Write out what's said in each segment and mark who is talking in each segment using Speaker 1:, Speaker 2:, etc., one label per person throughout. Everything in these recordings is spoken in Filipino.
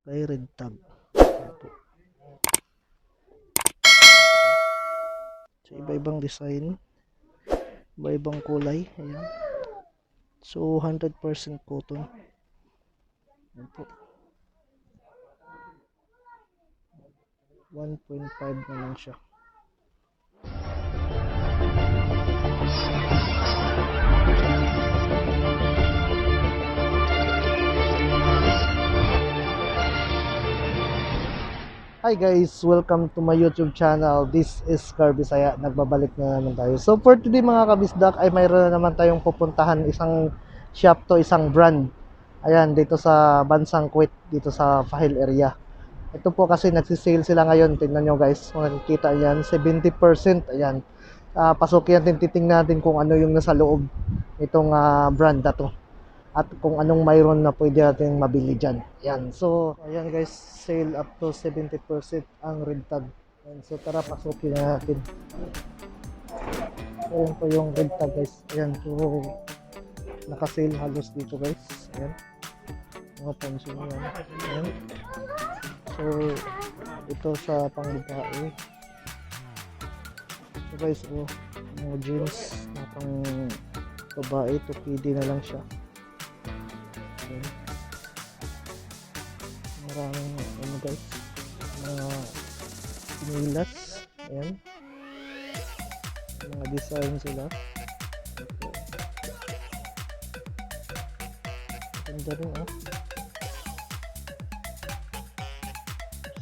Speaker 1: kay Redtag. Ayan po. So, iba-ibang design, iba-ibang kulay. Ayan. So, 100% cotton. Ayan po. 1.5 na lang siya. Hi guys, welcome to my YouTube channel. This is Kerv Bisaya. Nagbabalik na naman tayo. So for today mga kabisdak ay mayroon na naman tayong pupuntahan, isang shop to, isang brand. Ayan, dito sa bansang Kuwait, dito sa Fahil area. Ito po kasi nagsisale sila ngayon. Tingnan nyo guys, makikita yan, 70%. Ayan, pasok yan, titingnan natin kung ano yung nasa loob itong brand na to. At kung anong mayroon na pwede natin mabili dyan. Ayan. So, ayan guys, sale up to 70% ang Redtag. Ayan. So, tara, pasukin na natin. Ayan po yung Redtag guys. Ayan. So, naka-sale halos dito guys. Ayan. Mga pansin yan. Ayan. So, ito sa pangbabae. So guys, mga jeans na pang babae. 2PD na lang siya. Ayan. Maraming ano guys, mga pinilas. Ayan, mga design sila. Ito. Ganda rin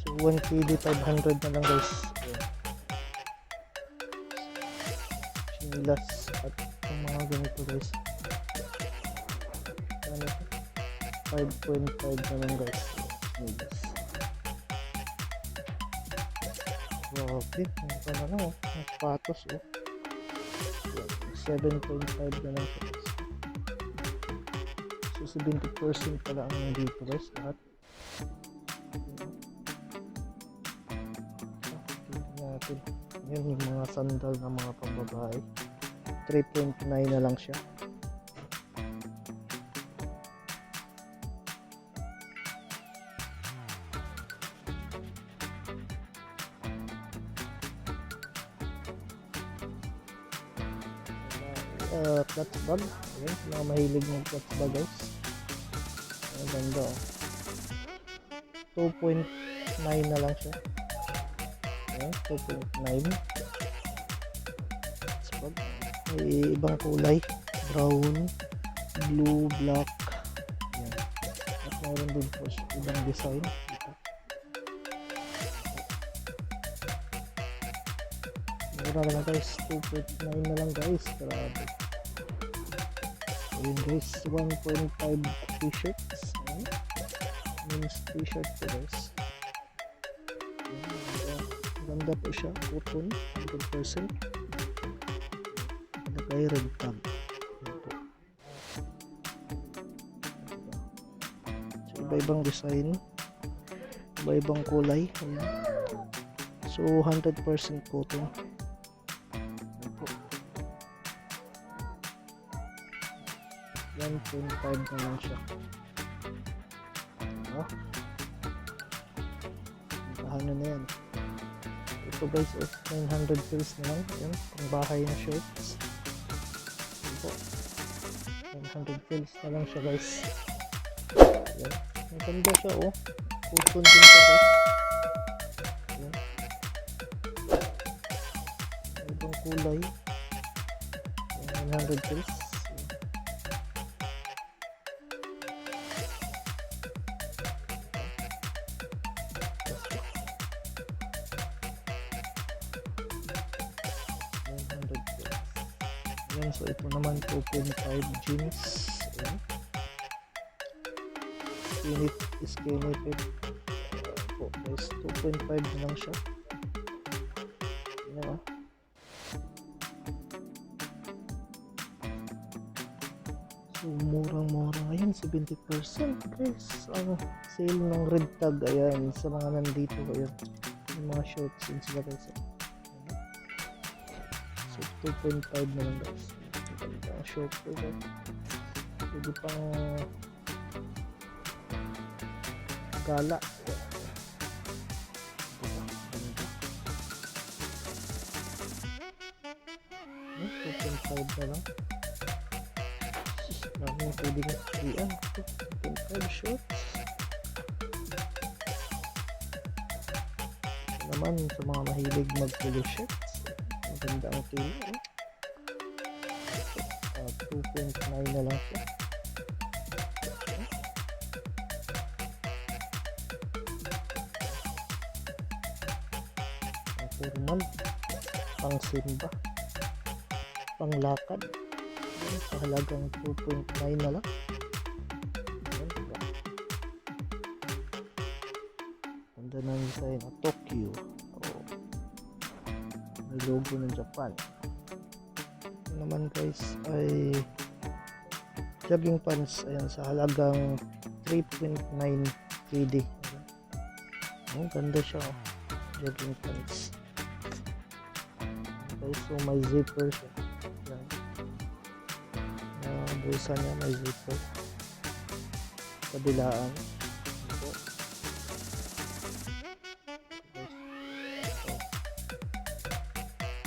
Speaker 1: So 1KD 500 na lang guys. Ayan. Pinilas at yung mga ganito guys. 5.5 na lang guys. Grabe, ano na lang, SAPATOS 7.5 na lang guys. So 70% pala ang dito guys lahat. Tingnan natin. Yan yung mga sandal na mga pambabae. 3.9 na lang siya. Clutch bag. Ayan, mga mahilig ng clutch bag guys. Ang ganda 2.9 na lang siya. Ayan, 2.9. Clutch bag. May ibang kulay. Brown, blue, black. Ayan. At mayroon din po ibang design. Ito. Mura na lang guys. 2.9 na lang guys. Grabe. Ayun guys, 1.5 t-shirts. Men's t-shirt po guys. Ganda po siya, cotton, 100%. Nakay Redtag. So iba-ibang design, iba-ibang kulay. Ayan. So 100% cotton. 1.5 na lang siya. Ano na yan. Ito guys, 900 pills na lang. Ayan, pang bahay na shirts. Ito, 900 pills na lang siya guys. Ayan, maganda siya cotton din siya guys. Ayan, ibang kulay. 900 pills. 100 pesos. Ayan, so ito naman 2.5 jeans. Ayan. Skinny fit. Po guys, 2.5 na lang siya. Ayan So murang-mura. Ayan, 70% guys. Sale ng Redtag. Ayan, sa mga nandito. Ayan, yung mga shorts yun sila guys. So 2.5 na lang guys. Ang short po guys. Pwede pang gala. 2.5 na lang. Namin pwedeng iyan. 2.5 shorts. Naman sa mga mahilig mag-polo shirts. Maganda ang tilo. 2.9 na lang siya. Formal, pang simba, pang lakad, sa halagang 2.9 na lang. Ganda na yung design na Tokyo. May logo ng Japan. Ito naman guys ay jogging pants, ayan, sa halagang 3.9 KD. Ganda siya, jogging pants. Okay, so may zipper siya. Bulsa niya may zipper. Kabilaan. Ito.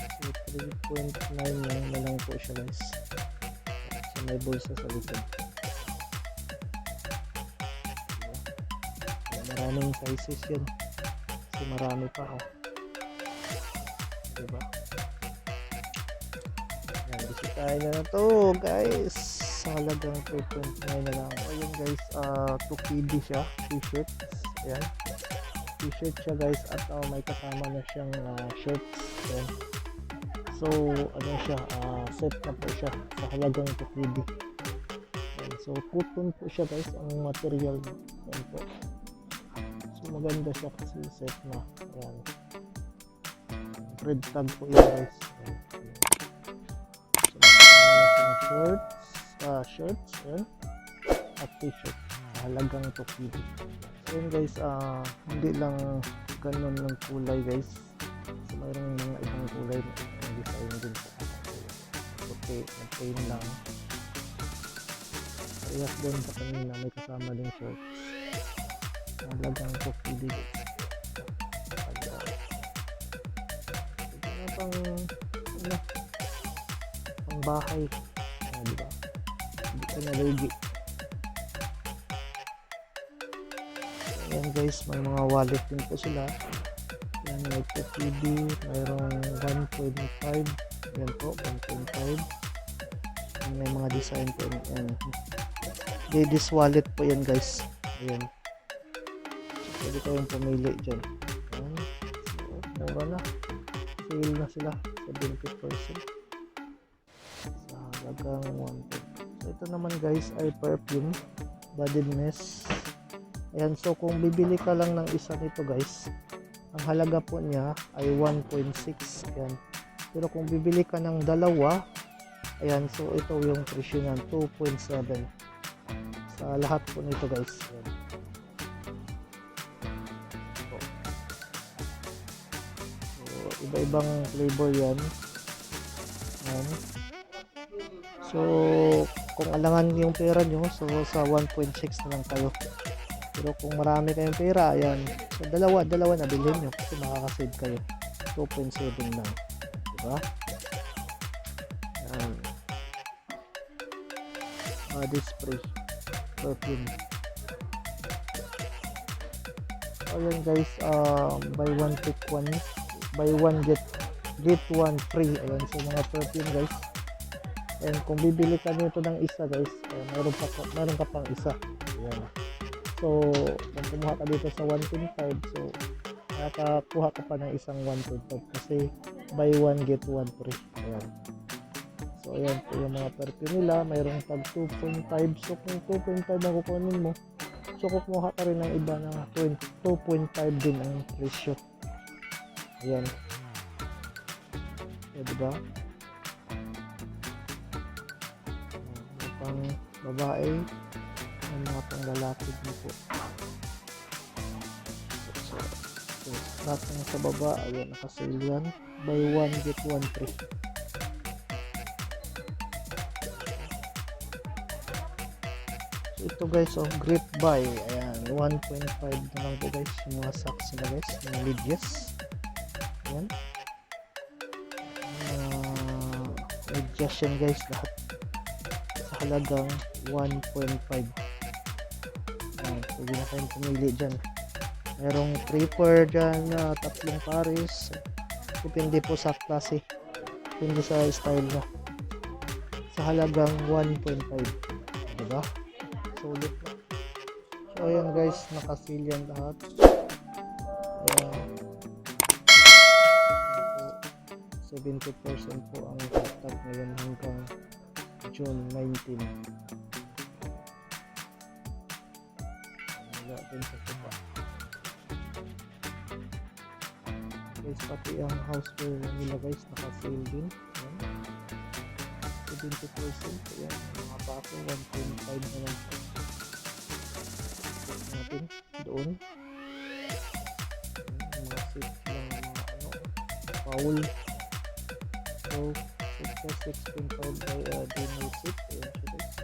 Speaker 1: So 3.9 na lang po siya guys. So may bulsa sa likod. Maraming sizes yan. Kasi marami pa oh. Diba? Bisitahin na to guys, sa halagang 2.9 na lang. Ayan guys, 2 KD siya, t-shirt. Ayan, t-shirt siya guys, at may kasama na siyang shirts. Ayan. So ano siya, set na po siya sa halagang 2 KD. Ayan. So cotton po siya guys, ang material. Ayan po. So maganda siya kasi set na. Ayan, Redtag po yun guys. Ayan. Shirts yan, at t-shirt sa halagang 2 KD. So yun guys, hindi lang ganun ng kulay guys, so mayroong mga ibang kulay na design din po. Okay, plain lang, parehas din sa kanina, may kasama din shirts sa halagang 2 KD guys. Ito na pang bahay, diba? Hindi ka nalugi. Ayan guys, may mga wallet din po sila. Ayan, may 2 KD, mayroong 1.5. Ayan po, 1.5. May mga design po. Ayan, ladies wallet po yan guys. Ayan, so, pwede kayong pumili dyan. Ayan, so, mura na, sale na sila sa 20%. Halagang 1.5. So ito naman guys ay perfume, body mist. Ayan, so kung bibili ka lang ng isa nito guys, ang halaga po niya ay 1.6. Ayan, pero kung bibili ka ng dalawa, ayan, so ito yung presyo niyan, 2.7 sa lahat po nito guys. Ayan. So iba-ibang flavor yan. Ayan. So kung alangan yung pera nyo, so sa 1.6 na lang kayo. Pero kung marami kayong pera, ayan, so dalawa na bilhin nyo kasi makakasave kayo. 2.7 lang, diba? Ayan, body spray, perfume. Ayan guys, buy one take one, buy one get one free. Ayan, so mga perfume guys. And kung bibili ka nito ng isa guys, mayroon ka pang isa. Ayan. So kung kumuha ka dito sa 1.5, so nakakakuha ka pa ng isang 1.5 kasi buy one get one free. Ayan. So ayan po yung mga perfume nila, mayroong tag 2.5. So kung 2.5 ang kukunin mo, so kumuha ka rin ng iba na 2.5 din ang presyo. Ayan. So, diba? Pang babae, may mga pang lalaki din po. So lahat ng sa baba, ayan, nakasale yan, buy one get one free. So ito guys, oh, grip buy. Ayan, 1.5 na lang po guys. Yung mga socks na guys, yung lidyas. Ayan. Lidyas yan guys, lahat. Sa halagang 1.5. Ayan, pwede na kayong pumili dyan. Merong 3 dyan, tatlong pares. Depende po sa klase. Depende sa style na. Sa halagang 1.5. Diba? Sulit na. So ayan guys, naka-seal yan lahat. Ayan. 70% po ang Redtag ngayon hanggang June 19. Wala din sa sopa. Guys, pati ang houseware nila guys, naka-sale din. Ayan. 70%. Ayan, mga baso 1.5 na lang po. Natin doon. Ayan, mga seat lang, mga foul. So, it's 6.5 by DAMIT seat. Ayan siya guys.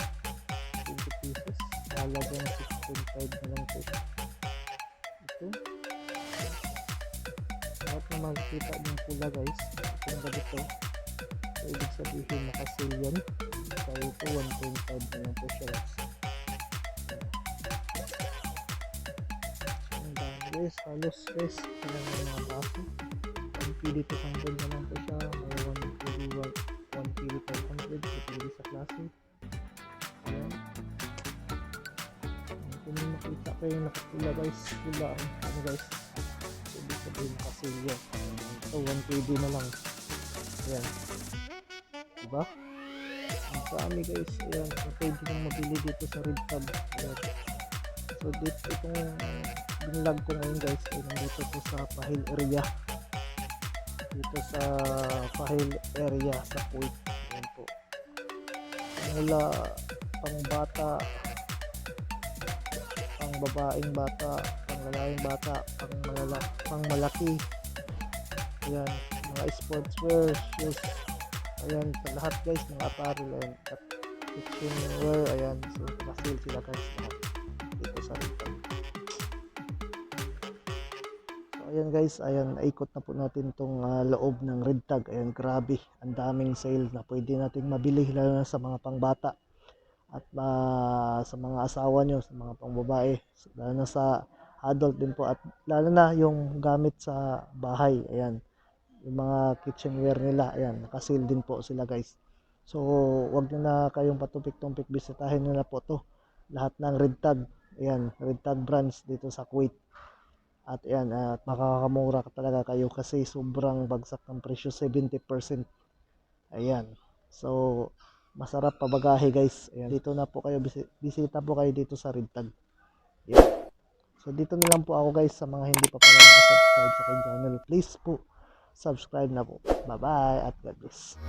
Speaker 1: 20 pieces. Halagang 6.5 na lang po siya. Ito. Lahat na makikita yung pula guys. Itong ganito. So, ibig sabihin naka-sale yan. Kaya ito 1.5 na lang po siya guys. So, ang dami guys. Halos guys. Ilang mga baso. 1 PD 200 na lang po siya. May 1 PD 500. Depende sa klase. Ayan. Kung may makita kayo nakapula guys. Pula ang ano guys. So, ibig sabihin naka-sale yan. Ito 1 PD na lang. Ayan. Diba? Ang dami guys. Ayan. Pwede nang mabili dito sa Redtag. Ayan. So dito itong binlog ko ngayon guys ay nandito po sa Pahil area. Dito sa Pahil area sa Kuwait. Ayan po. Mula pang bata, pang babaeng bata, pang lalaking bata, pang malaki. Ayan. Mga sportswear, shoes. Ayan, sa lahat guys, mga apparel and kitchenware, ayan, so naka-sale sila guys lahat dito sa Redtag. So ayan guys, ayan, ikot na po natin tong loob ng Redtag. Ayan, grabe, ang daming sale na pwede nating mabili lalo na sa mga pangbata at sa mga asawa nyo, sa mga pangbabae, lalo na sa adult din po at lalo na yung gamit sa bahay. Ayan, yung mga kitchenware nila, ayan, naka-sale din po sila guys. So wag nyo na kayong patupik-tumpik, bisitahin nyo na po to lahat ng Redtag. Ayan, Redtag branch dito sa Kuwait. At ayan, at makakamura talaga kayo kasi sobrang bagsak ng presyo, 70%. Ayan, so masarap pabagahe guys. Ayan, dito na po kayo, bisita po kayo dito sa Redtag. Ayan. So dito na lang po ako guys, sa mga hindi pa pala nakasubscribe sa aking channel, please po subscribe na po. Bye bye at God bless.